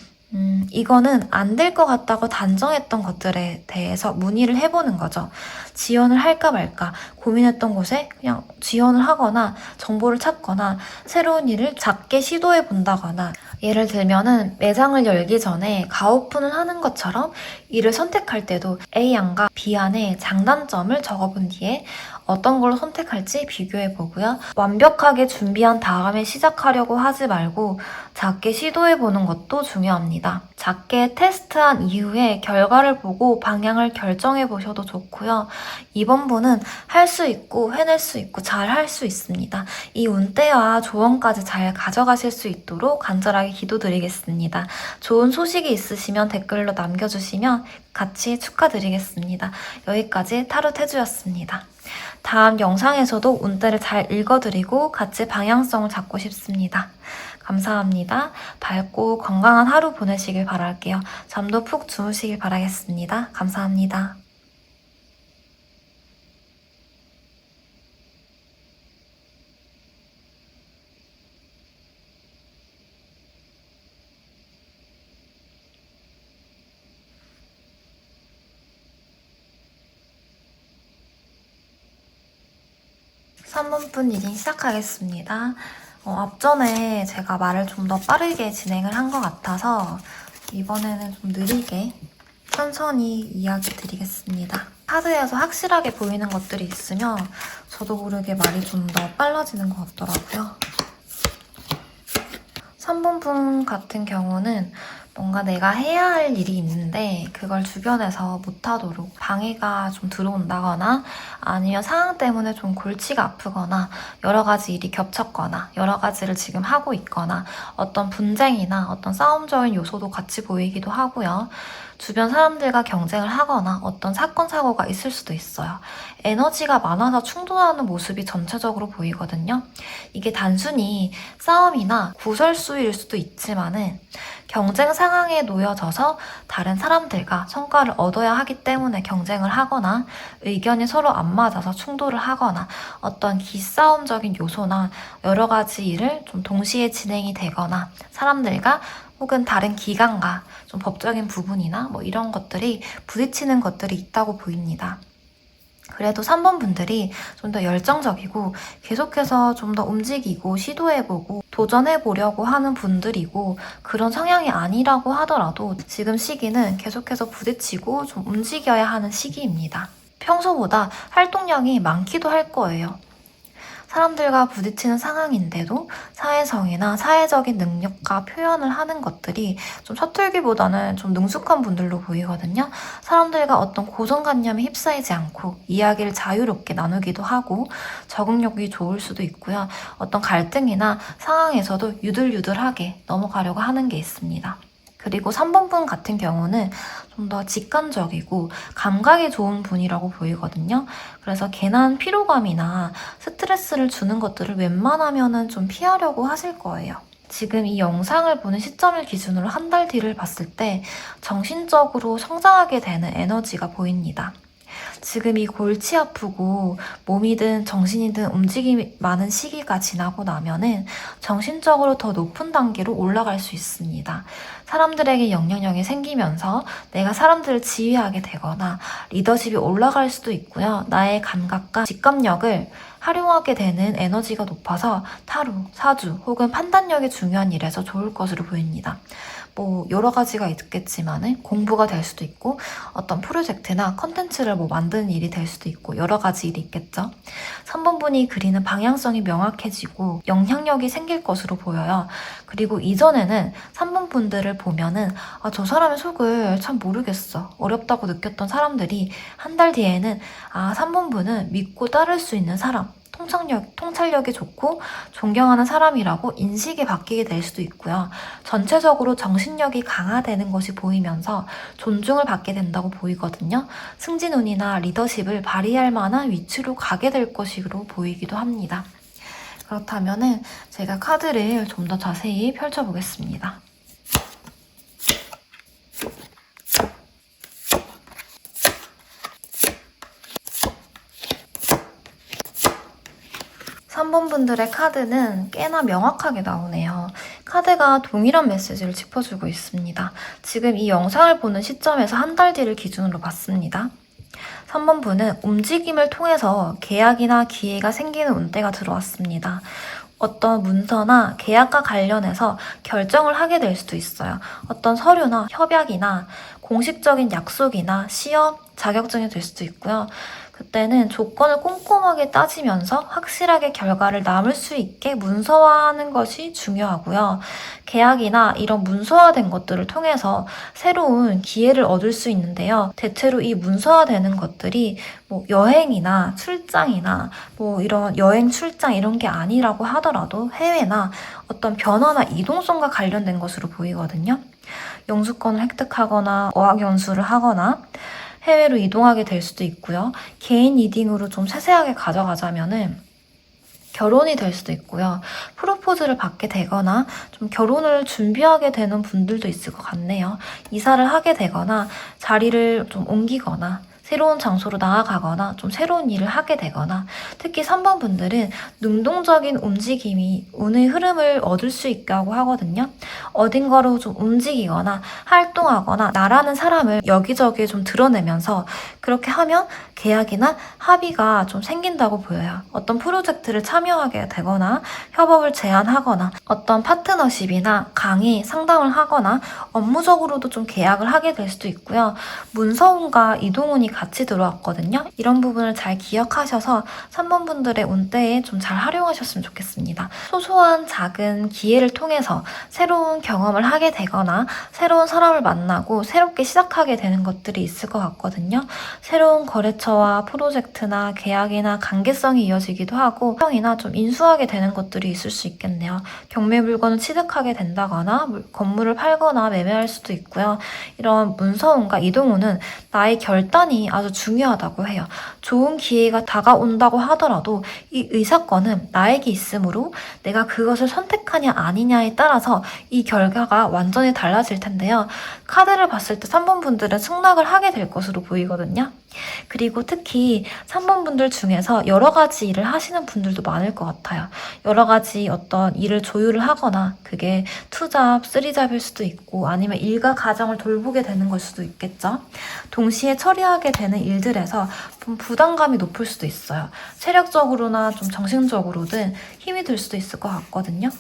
이거는 안 될 것 같다고 단정했던 것들에 대해서 문의를 해보는 거죠. 지원을 할까 말까 고민했던 곳에 그냥 지원을 하거나 정보를 찾거나 새로운 일을 작게 시도해 본다거나 예를 들면은 매장을 열기 전에 가오픈을 하는 것처럼 일을 선택할 때도 A안과 B안의 장단점을 적어본 뒤에 어떤 걸 선택할지 비교해 보고요. 완벽하게 준비한 다음에 시작하려고 하지 말고 작게 시도해 보는 것도 중요합니다. 작게 테스트한 이후에 결과를 보고 방향을 결정해 보셔도 좋고요. 이번 분은 할 수 있고 해낼 수 있고 잘 할 수 있습니다. 이 운대와 조언까지 잘 가져가실 수 있도록 간절하게 기도드리겠습니다. 좋은 소식이 있으시면 댓글로 남겨주시면 같이 축하드리겠습니다. 여기까지 타로 태주였습니다. 다음 영상에서도 운대를 잘 읽어드리고 같이 방향성을 잡고 싶습니다. 감사합니다. 밝고 건강한 하루 보내시길 바랄게요. 잠도 푹 주무시길 바라겠습니다. 감사합니다. (3번) 분 리딩 시작하겠습니다. 앞전에 제가 말을 좀 더 빠르게 진행을 한 것 같아서 이번에는 좀 느리게 천천히 이야기 드리겠습니다. 카드에서 확실하게 보이는 것들이 있으면 저도 모르게 말이 좀 더 빨라지는 것 같더라고요. 3번 분 같은 경우는 뭔가 내가 해야 할 일이 있는데 그걸 주변에서 못하도록 방해가 좀 들어온다거나 아니면 상황 때문에 좀 골치가 아프거나 여러 가지 일이 겹쳤거나 여러 가지를 지금 하고 있거나 어떤 분쟁이나 어떤 싸움적인 요소도 같이 보이기도 하고요. 주변 사람들과 경쟁을 하거나 어떤 사건, 사고가 있을 수도 있어요. 에너지가 많아서 충돌하는 모습이 전체적으로 보이거든요. 이게 단순히 싸움이나 구설수일 수도 있지만은 경쟁 상황에 놓여져서 다른 사람들과 성과를 얻어야 하기 때문에 경쟁을 하거나 의견이 서로 안 맞아서 충돌을 하거나 어떤 기싸움적인 요소나 여러 가지 일을 좀 동시에 진행이 되거나 사람들과 혹은 다른 기관과 좀 법적인 부분이나 뭐 이런 것들이 부딪히는 것들이 있다고 보입니다. 그래도 3번 분들이 좀 더 열정적이고 계속해서 좀 더 움직이고 시도해보고 도전해보려고 하는 분들이고 그런 성향이 아니라고 하더라도 지금 시기는 계속해서 부딪히고 좀 움직여야 하는 시기입니다. 평소보다 활동량이 많기도 할 거예요. 사람들과 부딪히는 상황인데도 사회성이나 사회적인 능력과 표현을 하는 것들이 좀 서툴기보다는 좀 능숙한 분들로 보이거든요. 사람들과 어떤 고정관념에 휩싸이지 않고 이야기를 자유롭게 나누기도 하고 적응력이 좋을 수도 있고요. 어떤 갈등이나 상황에서도 유들유들하게 넘어가려고 하는 게 있습니다. 그리고 3번 분 같은 경우는 좀 더 직관적이고 감각이 좋은 분이라고 보이거든요. 그래서 괜한 피로감이나 스트레스를 주는 것들을 웬만하면은 좀 피하려고 하실 거예요. 지금 이 영상을 보는 시점을 기준으로 한 달 뒤를 봤을 때 정신적으로 성장하게 되는 에너지가 보입니다. 지금 이 골치 아프고 몸이든 정신이든 움직임이 많은 시기가 지나고 나면은 정신적으로 더 높은 단계로 올라갈 수 있습니다. 사람들에게 영향력이 생기면서 내가 사람들을 지휘하게 되거나 리더십이 올라갈 수도 있고요. 나의 감각과 직감력을 활용하게 되는 에너지가 높아서 타로, 사주 혹은 판단력이 중요한 일에서 좋을 것으로 보입니다. 뭐 여러 가지가 있겠지만은 공부가 될 수도 있고 어떤 프로젝트나 컨텐츠를 뭐 만드는 일이 될 수도 있고 여러 가지 일이 있겠죠. 3번 분이 그리는 방향성이 명확해지고 영향력이 생길 것으로 보여요. 그리고 이전에는 3번 분들을 보면은 저 사람의 속을 참 모르겠어. 어렵다고 느꼈던 사람들이 한 달 뒤에는 3번 분은 믿고 따를 수 있는 사람. 통찰력이 좋고 존경하는 사람이라고 인식이 바뀌게 될 수도 있고요. 전체적으로 정신력이 강화되는 것이 보이면서 존중을 받게 된다고 보이거든요. 승진운이나 리더십을 발휘할 만한 위치로 가게 될 것으로 보이기도 합니다. 그렇다면은 제가 카드를 좀 더 자세히 펼쳐보겠습니다. 3번 분들의 카드는 꽤나 명확하게 나오네요. 카드가 동일한 메시지를 짚어주고 있습니다. 지금 이 영상을 보는 시점에서 한 달 뒤를 기준으로 봤습니다. 3번 분은 움직임을 통해서 계약이나 기회가 생기는 운대가 들어왔습니다. 어떤 문서나 계약과 관련해서 결정을 하게 될 수도 있어요. 어떤 서류나 협약이나 공식적인 약속이나 시험, 자격증이 될 수도 있고요. 그때는 조건을 꼼꼼하게 따지면서 확실하게 결과를 남을 수 있게 문서화하는 것이 중요하고요. 계약이나 이런 문서화된 것들을 통해서 새로운 기회를 얻을 수 있는데요. 대체로 이 문서화되는 것들이 뭐 여행이나 출장이나 뭐 이런 여행 출장 이런 게 아니라고 하더라도 해외나 어떤 변화나 이동성과 관련된 것으로 보이거든요. 영주권을 획득하거나 어학연수를 하거나 해외로 이동하게 될 수도 있고요. 개인 리딩으로 좀 세세하게 가져가자면은 결혼이 될 수도 있고요. 프로포즈를 받게 되거나 좀 결혼을 준비하게 되는 분들도 있을 것 같네요. 이사를 하게 되거나 자리를 좀 옮기거나 새로운 장소로 나아가거나 좀 새로운 일을 하게 되거나 특히 3번 분들은 능동적인 움직임이 운의 흐름을 얻을 수 있다고 하거든요. 어딘가로 좀 움직이거나 활동하거나 나라는 사람을 여기저기 좀 드러내면서 그렇게 하면 계약이나 합의가 좀 생긴다고 보여요. 어떤 프로젝트를 참여하게 되거나 협업을 제안하거나 어떤 파트너십이나 강의 상담을 하거나 업무적으로도 좀 계약을 하게 될 수도 있고요. 문서운과 이동운이 같이 들어왔거든요. 이런 부분을 잘 기억하셔서 3번 분들의 운대에 좀 잘 활용하셨으면 좋겠습니다. 소소한 작은 기회를 통해서 새로운 경험을 하게 되거나 새로운 사람을 만나고 새롭게 시작하게 되는 것들이 있을 것 같거든요. 새로운 거래처와 프로젝트나 계약이나 관계성이 이어지기도 하고 형이나 좀 인수하게 되는 것들이 있을 수 있겠네요. 경매 물건을 취득하게 된다거나 건물을 팔거나 매매할 수도 있고요. 이런 문서운과 이동운은 나의 결단이 아주 중요하다고 해요. 좋은 기회가 다가온다고 하더라도 이 의사권은 나에게 있으므로 내가 그것을 선택하냐 아니냐에 따라서 이 결과가 완전히 달라질 텐데요. 카드를 봤을 때 3번 분들은 승낙을 하게 될 것으로 보이거든요. 그리고 특히 3번 분들 중에서 여러 가지 일을 하시는 분들도 많을 것 같아요. 여러 가지 어떤 일을 조율을 하거나 그게 투잡, 쓰리잡일 수도 있고 아니면 일과 가정을 돌보게 되는 걸 수도 있겠죠. 동시에 처리하게 되는 일들에서 좀 부담감이 높을 수도 있어요. 체력적으로나 좀 정신적으로든 힘이 들 수도 있을 것 같거든요.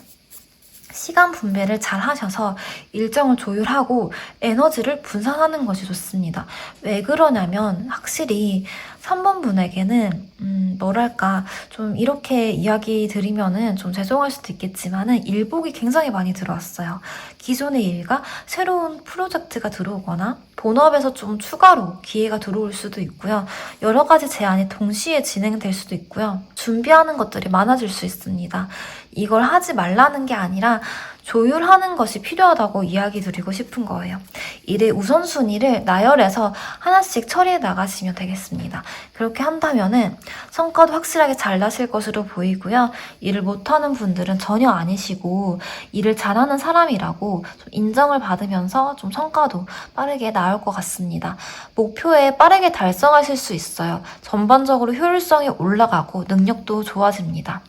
시간 분배를 잘 하셔서 일정을 조율하고 에너지를 분산하는 것이 좋습니다. 왜 그러냐면 확실히 3번 분에게는 뭐랄까 좀 이렇게 이야기 드리면은 좀 죄송할 수도 있겠지만은 일복이 굉장히 많이 들어왔어요. 기존의 일과 새로운 프로젝트가 들어오거나 본업에서 좀 추가로 기회가 들어올 수도 있고요. 여러 가지 제안이 동시에 진행될 수도 있고요. 준비하는 것들이 많아질 수 있습니다. 이걸 하지 말라는 게 아니라 조율하는 것이 필요하다고 이야기 드리고 싶은 거예요. 일의 우선순위를 나열해서 하나씩 처리해 나가시면 되겠습니다. 그렇게 한다면은 성과도 확실하게 잘 나실 것으로 보이고요. 일을 못하는 분들은 전혀 아니시고 일을 잘하는 사람이라고 좀 인정을 받으면서 좀 성과도 빠르게 나올 것 같습니다. 목표에 빠르게 달성하실 수 있어요. 전반적으로 효율성이 올라가고 능력도 좋아집니다.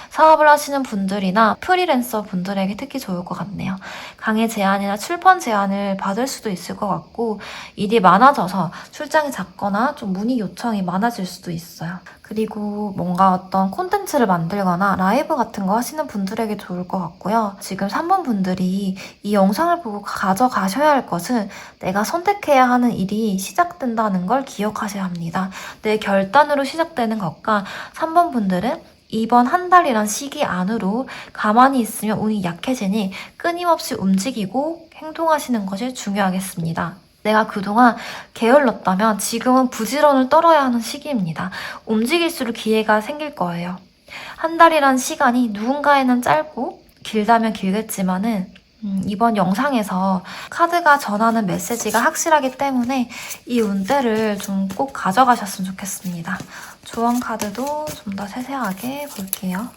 사업을 하시는 분들이나 프리랜서 분들에게 특히 좋을 것 같네요. 강의 제안이나 출판 제안을 받을 수도 있을 것 같고 일이 많아져서 출장이 잦거나 좀 문의 요청이 많아질 수도 있어요. 그리고 뭔가 어떤 콘텐츠를 만들거나 라이브 같은 거 하시는 분들에게 좋을 것 같고요. 지금 3번 분들이 이 영상을 보고 가져가셔야 할 것은 내가 선택해야 하는 일이 시작된다는 걸 기억하셔야 합니다. 내 결단으로 시작되는 것과 3번 분들은 이번 한 달이란 시기 안으로 가만히 있으면 운이 약해지니 끊임없이 움직이고 행동하시는 것이 중요하겠습니다. 내가 그동안 게을렀다면 지금은 부지런을 떨어야 하는 시기입니다. 움직일수록 기회가 생길 거예요. 한 달이란 시간이 누군가에는 짧고 길다면 길겠지만은 이번 영상에서 카드가 전하는 메시지가 확실하기 때문에 이 운대를 좀 꼭 가져가셨으면 좋겠습니다. 조언 카드도 좀 더 세세하게 볼게요.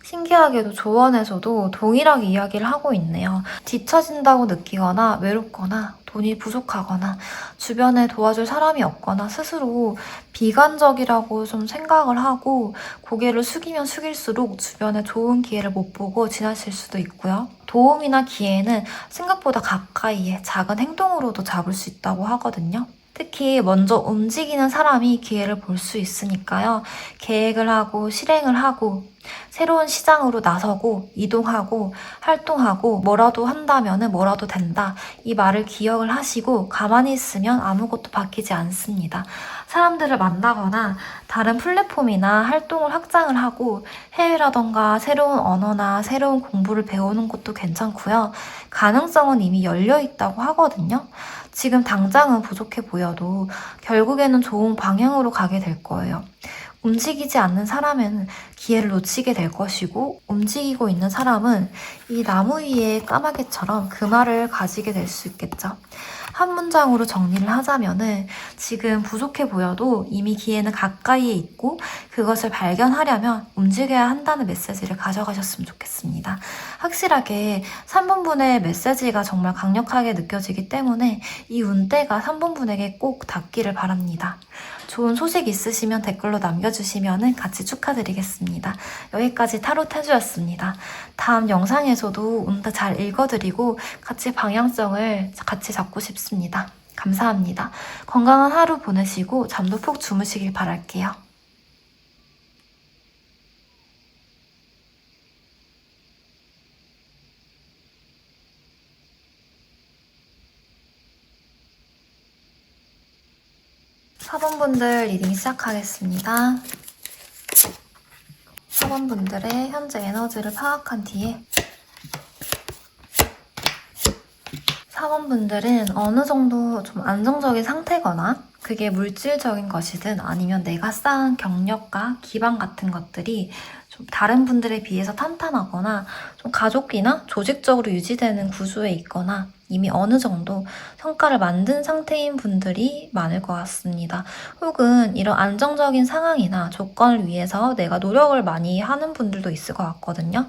신기하게도 조언에서도 동일하게 이야기를 하고 있네요. 뒤처진다고 느끼거나 외롭거나 돈이 부족하거나 주변에 도와줄 사람이 없거나 스스로 비관적이라고 좀 생각을 하고 고개를 숙이면 숙일수록 주변에 좋은 기회를 못 보고 지나칠 수도 있고요. 도움이나 기회는 생각보다 가까이에 작은 행동으로도 잡을 수 있다고 하거든요. 특히 먼저 움직이는 사람이 기회를 볼 수 있으니까요. 계획을 하고 실행을 하고 새로운 시장으로 나서고 이동하고 활동하고 뭐라도 한다면은 뭐라도 된다. 이 말을 기억을 하시고 가만히 있으면 아무것도 바뀌지 않습니다. 사람들을 만나거나 다른 플랫폼이나 활동을 확장을 하고 해외라던가 새로운 언어나 새로운 공부를 배우는 것도 괜찮고요. 가능성은 이미 열려 있다고 하거든요. 지금 당장은 부족해 보여도 결국에는 좋은 방향으로 가게 될 거예요. 움직이지 않는 사람은 기회를 놓치게 될 것이고, 움직이고 있는 사람은 이 나무 위에 까마귀처럼 그 말을 가지게 될 수 있겠죠. 한 문장으로 정리를 하자면은 지금 부족해 보여도 이미 기회는 가까이에 있고 그것을 발견하려면 움직여야 한다는 메시지를 가져가셨으면 좋겠습니다. 확실하게 3번분의 메시지가 정말 강력하게 느껴지기 때문에 이 운대가 3번분에게 꼭 닿기를 바랍니다. 좋은 소식 있으시면 댓글로 남겨주시면 같이 축하드리겠습니다. 여기까지 타로 태주였습니다. 다음 영상에서도 운대 잘 읽어드리고 같이 방향성을 같이 잡고 싶습니다. 감사합니다. 건강한 하루 보내시고 잠도 푹 주무시길 바랄게요. 사번분들 리딩 시작하겠습니다. 사번분들의 현재 에너지를 파악한 뒤에 4번분들은 어느 정도 좀 안정적인 상태거나 그게 물질적인 것이든 아니면 내가 쌓은 경력과 기반 같은 것들이 좀 다른 분들에 비해서 탄탄하거나 좀 가족이나 조직적으로 유지되는 구조에 있거나 이미 어느 정도 성과를 만든 상태인 분들이 많을 것 같습니다. 혹은 이런 안정적인 상황이나 조건을 위해서 내가 노력을 많이 하는 분들도 있을 것 같거든요.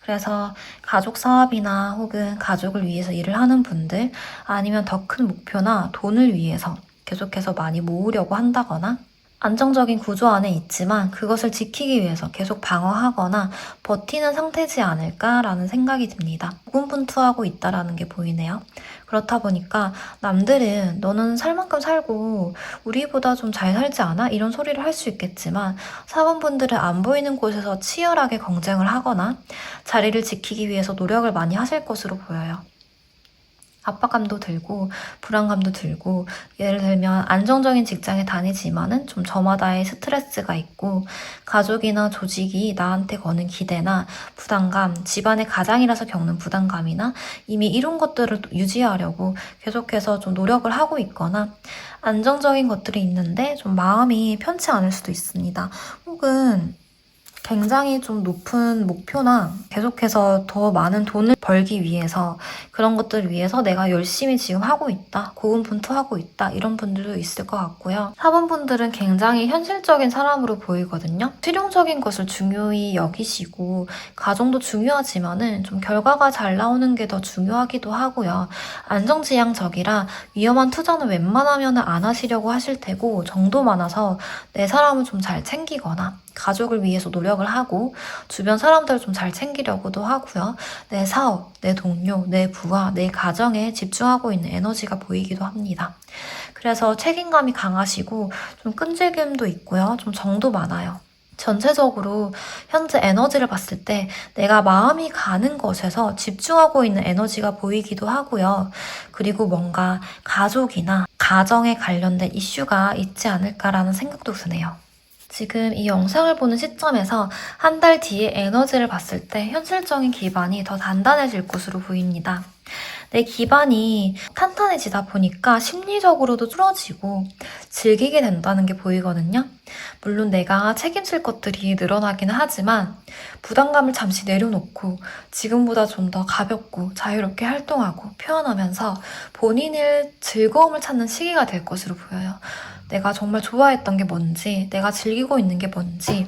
그래서 가족 사업이나 혹은 가족을 위해서 일을 하는 분들 아니면 더 큰 목표나 돈을 위해서 계속해서 많이 모으려고 한다거나 안정적인 구조 안에 있지만 그것을 지키기 위해서 계속 방어하거나 버티는 상태지 않을까라는 생각이 듭니다. 고군분투하고 있다라는 게 보이네요. 그렇다 보니까 남들은 너는 살 만큼 살고 우리보다 좀 잘 살지 않아? 이런 소리를 할 수 있겠지만 사원분들은 안 보이는 곳에서 치열하게 경쟁을 하거나 자리를 지키기 위해서 노력을 많이 하실 것으로 보여요. 압박감도 들고 불안감도 들고 예를 들면 안정적인 직장에 다니지만은 좀 저마다의 스트레스가 있고 가족이나 조직이 나한테 거는 기대나 부담감, 집안의 가장이라서 겪는 부담감이나 이미 이런 것들을 유지하려고 계속해서 좀 노력을 하고 있거나 안정적인 것들이 있는데 좀 마음이 편치 않을 수도 있습니다. 혹은 굉장히 좀 높은 목표나 계속해서 더 많은 돈을 벌기 위해서 그런 것들을 위해서 내가 열심히 지금 하고 있다, 고군분투하고 있다 이런 분들도 있을 것 같고요. 4번 분들은 굉장히 현실적인 사람으로 보이거든요. 실용적인 것을 중요히 여기시고 가정도 중요하지만은 좀 결과가 잘 나오는 게 더 중요하기도 하고요. 안정지향적이라 위험한 투자는 웬만하면 안 하시려고 하실 테고 정도 많아서 내 사람을 좀 잘 챙기거나 가족을 위해서 노력을 하고 주변 사람들을 좀 잘 챙기려고도 하고요. 내 사업, 내 동료, 내 부하, 내 가정에 집중하고 있는 에너지가 보이기도 합니다. 그래서 책임감이 강하시고 좀 끈질김도 있고요. 좀 정도 많아요. 전체적으로 현재 에너지를 봤을 때 내가 마음이 가는 것에서 집중하고 있는 에너지가 보이기도 하고요. 그리고 뭔가 가족이나 가정에 관련된 이슈가 있지 않을까라는 생각도 드네요. 지금 이 영상을 보는 시점에서 한 달 뒤에 에너지를 봤을 때 현실적인 기반이 더 단단해질 것으로 보입니다. 내 기반이 탄탄해지다 보니까 심리적으로도 풀어지고 즐기게 된다는 게 보이거든요. 물론 내가 책임질 것들이 늘어나기는 하지만 부담감을 잠시 내려놓고 지금보다 좀 더 가볍고 자유롭게 활동하고 표현하면서 본인의 즐거움을 찾는 시기가 될 것으로 보여요. 내가 정말 좋아했던 게 뭔지, 내가 즐기고 있는 게 뭔지,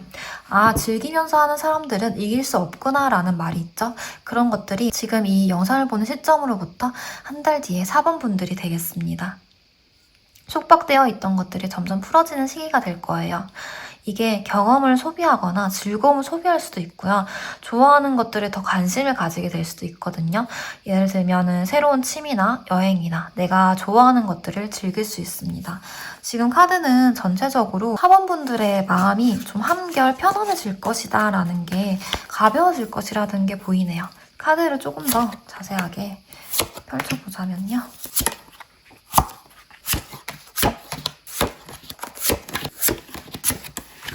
즐기면서 하는 사람들은 이길 수 없구나 라는 말이 있죠. 그런 것들이 지금 이 영상을 보는 시점으로부터 한 달 뒤에 4번 분들이 되겠습니다. 속박되어 있던 것들이 점점 풀어지는 시기가 될 거예요. 이게 경험을 소비하거나 즐거움을 소비할 수도 있고요. 좋아하는 것들에 더 관심을 가지게 될 수도 있거든요. 예를 들면 새로운 취미나 여행이나 내가 좋아하는 것들을 즐길 수 있습니다. 지금 카드는 전체적으로 사원분들의 마음이 좀 한결 편안해질 것이다 라는 게 가벼워질 것이라는 게 보이네요. 카드를 조금 더 자세하게 펼쳐보자면요.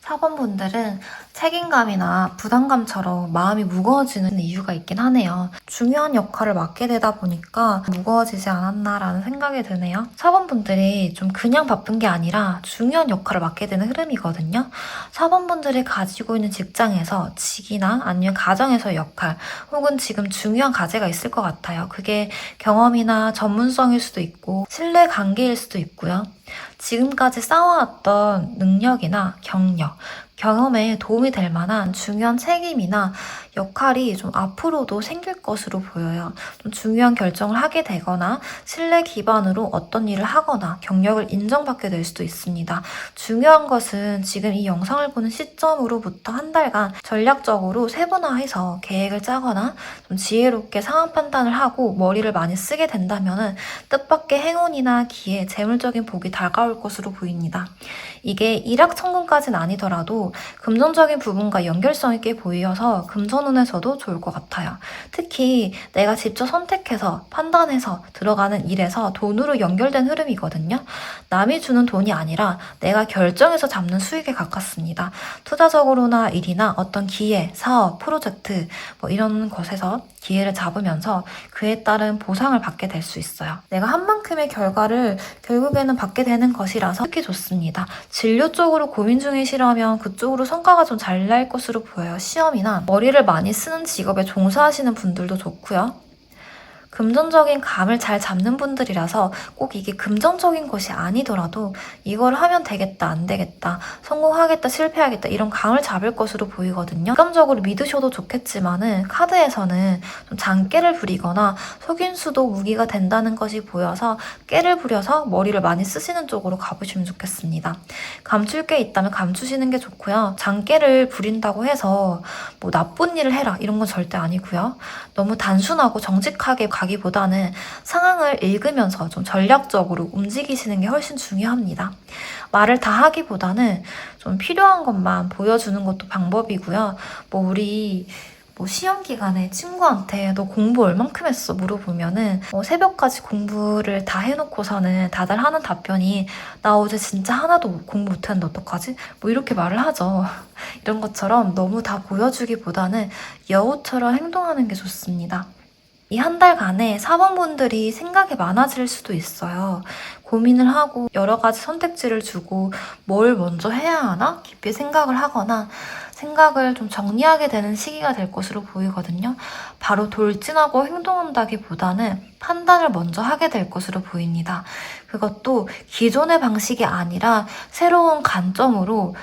4번 분들은 책임감이나 부담감처럼 마음이 무거워지는 이유가 있긴 하네요. 중요한 역할을 맡게 되다 보니까 무거워지지 않았나라는 생각이 드네요. 사원분들이 좀 그냥 바쁜 게 아니라 중요한 역할을 맡게 되는 흐름이거든요. 사원분들이 가지고 있는 직장에서 직이나 아니면 가정에서의 역할 혹은 지금 중요한 과제가 있을 것 같아요. 그게 경험이나 전문성일 수도 있고 신뢰 관계일 수도 있고요. 지금까지 쌓아왔던 능력이나 경력, 경험에 도움이 될 만한 중요한 책임이나 역할이 좀 앞으로도 생길 것으로 보여요. 좀 중요한 결정을 하게 되거나 신뢰 기반으로 어떤 일을 하거나 경력을 인정받게 될 수도 있습니다. 중요한 것은 지금 이 영상을 보는 시점으로부터 한 달간 전략적으로 세분화해서 계획을 짜거나 좀 지혜롭게 상황 판단을 하고 머리를 많이 쓰게 된다면 뜻밖의 행운이나 기회, 재물적인 복이 다가올 것으로 보입니다. 이게 일확천금까지는 아니더라도 금전적인 부분과 연결성 있게 보여서 금전운에서도 좋을 것 같아요. 특히 내가 직접 선택해서 판단해서 들어가는 일에서 돈으로 연결된 흐름이거든요. 남이 주는 돈이 아니라 내가 결정해서 잡는 수익에 가깝습니다. 투자적으로나 일이나 어떤 기회, 사업, 프로젝트 뭐 이런 것에서 기회를 잡으면서 그에 따른 보상을 받게 될 수 있어요. 내가 한 만큼의 결과를 결국에는 받게 되는 것이라서 특히 좋습니다. 진료 쪽으로 고민 중이시라면 그쪽으로 성과가 좀 잘 날 것으로 보여요. 시험이나 머리를 많이 쓰는 직업에 종사하시는 분들도 좋고요. 금전적인 감을 잘 잡는 분들이라서 꼭 이게 금전적인 것이 아니더라도 이걸 하면 되겠다, 안 되겠다, 성공하겠다, 실패하겠다 이런 감을 잡을 것으로 보이거든요. 객관적으로 믿으셔도 좋겠지만은 카드에서는 좀 장깨를 부리거나 속임수도 무기가 된다는 것이 보여서 깨를 부려서 머리를 많이 쓰시는 쪽으로 가보시면 좋겠습니다. 감출 게 있다면 감추시는 게 좋고요. 장깨를 부린다고 해서 뭐 나쁜 일을 해라 이런 건 절대 아니고요. 너무 단순하고 정직하게 가기보다는 상황을 읽으면서 좀 전략적으로 움직이시는 게 훨씬 중요합니다. 말을 다 하기보다는 좀 필요한 것만 보여주는 것도 방법이고요. 우리 시험 기간에 친구한테 너 공부 얼만큼 했어? 물어보면은 새벽까지 공부를 다 해놓고서는 다들 하는 답변이 나 어제 진짜 하나도 공부 못했는데 어떡하지? 이렇게 말을 하죠. 이런 것처럼 너무 다 보여주기보다는 여우처럼 행동하는 게 좋습니다. 이 한 달간에 사원분들이 생각이 많아질 수도 있어요. 고민을 하고 여러 가지 선택지를 주고 뭘 먼저 해야 하나? 깊이 생각을 하거나 생각을 좀 정리하게 되는 시기가 될 것으로 보이거든요. 바로 돌진하고 행동한다기보다는 판단을 먼저 하게 될 것으로 보입니다. 그것도 기존의 방식이 아니라 새로운 관점으로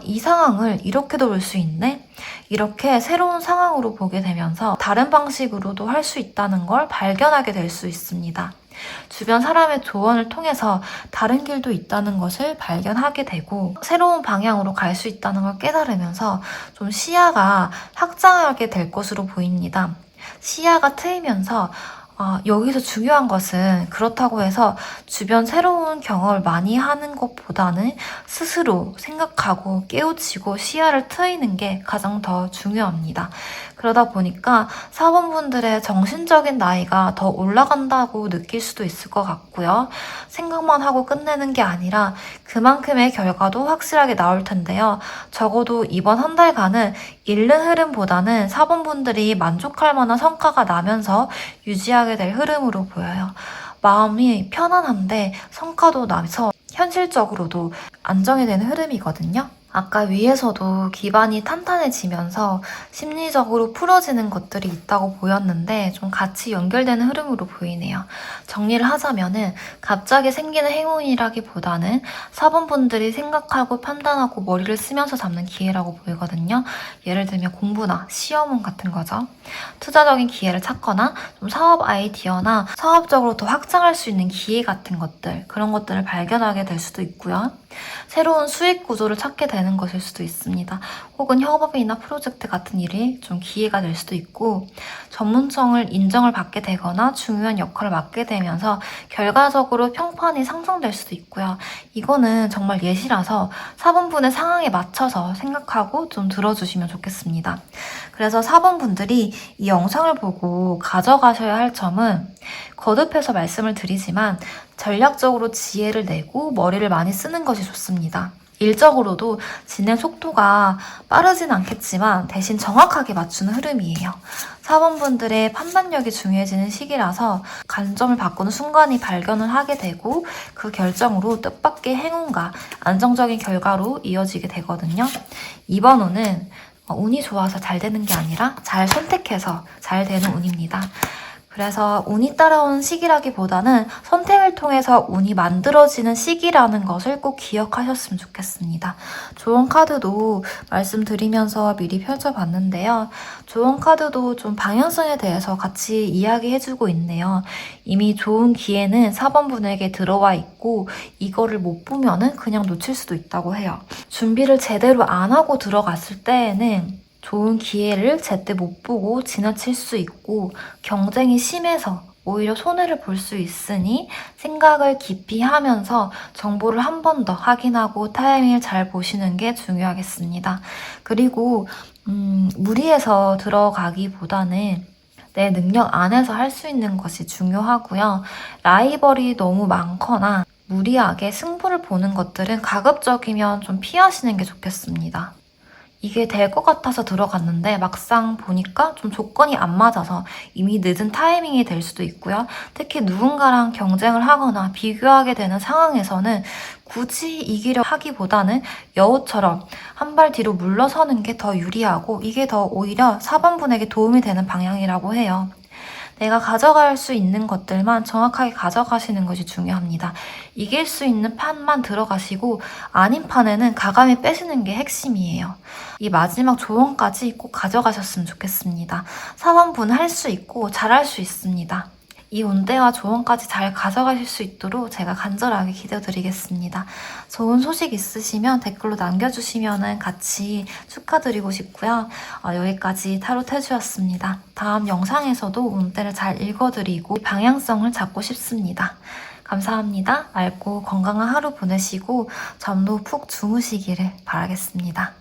이 상황을 이렇게도 볼 수 있네? 이렇게 새로운 상황으로 보게 되면서 다른 방식으로도 할 수 있다는 걸 발견하게 될 수 있습니다. 주변 사람의 조언을 통해서 다른 길도 있다는 것을 발견하게 되고 새로운 방향으로 갈 수 있다는 걸 깨달으면서 좀 시야가 확장하게 될 것으로 보입니다. 시야가 트이면서 여기서 중요한 것은 그렇다고 해서 주변 새로운 경험을 많이 하는 것보다는 스스로 생각하고 깨우치고 시야를 트이는 게 가장 더 중요합니다. 그러다 보니까 사원분들의 정신적인 나이가 더 올라간다고 느낄 수도 있을 것 같고요. 생각만 하고 끝내는 게 아니라 그만큼의 결과도 확실하게 나올 텐데요. 적어도 이번 한 달간은 잃는 흐름보다는 사원분들이 만족할 만한 성과가 나면서 유지하게 될 흐름으로 보여요. 마음이 편안한데 성과도 나서 현실적으로도 안정이 되는 흐름이거든요. 아까 위에서도 기반이 탄탄해지면서 심리적으로 풀어지는 것들이 있다고 보였는데 좀 같이 연결되는 흐름으로 보이네요. 정리를 하자면은 갑자기 생기는 행운이라기보다는 사원분들이 생각하고 판단하고 머리를 쓰면서 잡는 기회라고 보이거든요. 예를 들면 공부나 시험운 같은 거죠. 투자적인 기회를 찾거나 좀 사업 아이디어나 사업적으로 더 확장할 수 있는 기회 같은 것들, 그런 것들을 발견하게 될 수도 있고요. 새로운 수익 구조를 찾게 되는 것일 수도 있습니다. 혹은 협업이나 프로젝트 같은 일이 좀 기회가 될 수도 있고 전문성을 인정을 받게 되거나 중요한 역할을 맡게 되면서 결과적으로 평판이 상승될 수도 있고요. 이거는 정말 예시라서 사본분의 상황에 맞춰서 생각하고 좀 들어주시면 좋겠습니다. 그래서 사본분들이 이 영상을 보고 가져가셔야 할 점은 거듭해서 말씀을 드리지만 전략적으로 지혜를 내고 머리를 많이 쓰는 것이 좋습니다. 일적으로도 진행 속도가 빠르진 않겠지만 대신 정확하게 맞추는 흐름이에요. 사원분들의 판단력이 중요해지는 시기라서 관점을 바꾸는 순간이 발견을 하게 되고 그 결정으로 뜻밖의 행운과 안정적인 결과로 이어지게 되거든요. 이번 운은 운이 좋아서 잘 되는 게 아니라 잘 선택해서 잘 되는 운입니다. 그래서 운이 따라오는 시기라기보다는 선택을 통해서 운이 만들어지는 시기라는 것을 꼭 기억하셨으면 좋겠습니다. 조언 카드도 말씀드리면서 미리 펼쳐봤는데요. 조언 카드도 좀 방향성에 대해서 같이 이야기해주고 있네요. 이미 좋은 기회는 4번 분에게 들어와 있고 이거를 못 보면은 그냥 놓칠 수도 있다고 해요. 준비를 제대로 안 하고 들어갔을 때에는 좋은 기회를 제때 못 보고 지나칠 수 있고 경쟁이 심해서 오히려 손해를 볼 수 있으니 생각을 깊이 하면서 정보를 한 번 더 확인하고 타이밍을 잘 보시는 게 중요하겠습니다. 그리고 무리해서 들어가기보다는 내 능력 안에서 할 수 있는 것이 중요하고요. 라이벌이 너무 많거나 무리하게 승부를 보는 것들은 가급적이면 좀 피하시는 게 좋겠습니다. 이게 될 것 같아서 들어갔는데 막상 보니까 좀 조건이 안 맞아서 이미 늦은 타이밍이 될 수도 있고요. 특히 누군가랑 경쟁을 하거나 비교하게 되는 상황에서는 굳이 이기려 하기보다는 여우처럼 한 발 뒤로 물러서는 게 더 유리하고 이게 더 오히려 4번 분에게 도움이 되는 방향이라고 해요. 내가 가져갈 수 있는 것들만 정확하게 가져가시는 것이 중요합니다. 이길 수 있는 판만 들어가시고 아닌 판에는 가감히 빼시는 게 핵심이에요. 이 마지막 조언까지 꼭 가져가셨으면 좋겠습니다. 사원분 할 수 있고 잘할 수 있습니다. 이 운대와 조언까지 잘 가져가실 수 있도록 제가 간절하게 기도드리겠습니다. 좋은 소식 있으시면 댓글로 남겨주시면 같이 축하드리고 싶고요. 여기까지 타로 태주였습니다. 다음 영상에서도 운대를 잘 읽어드리고 방향성을 잡고 싶습니다. 감사합니다. 맑고 건강한 하루 보내시고 잠도 푹 주무시기를 바라겠습니다.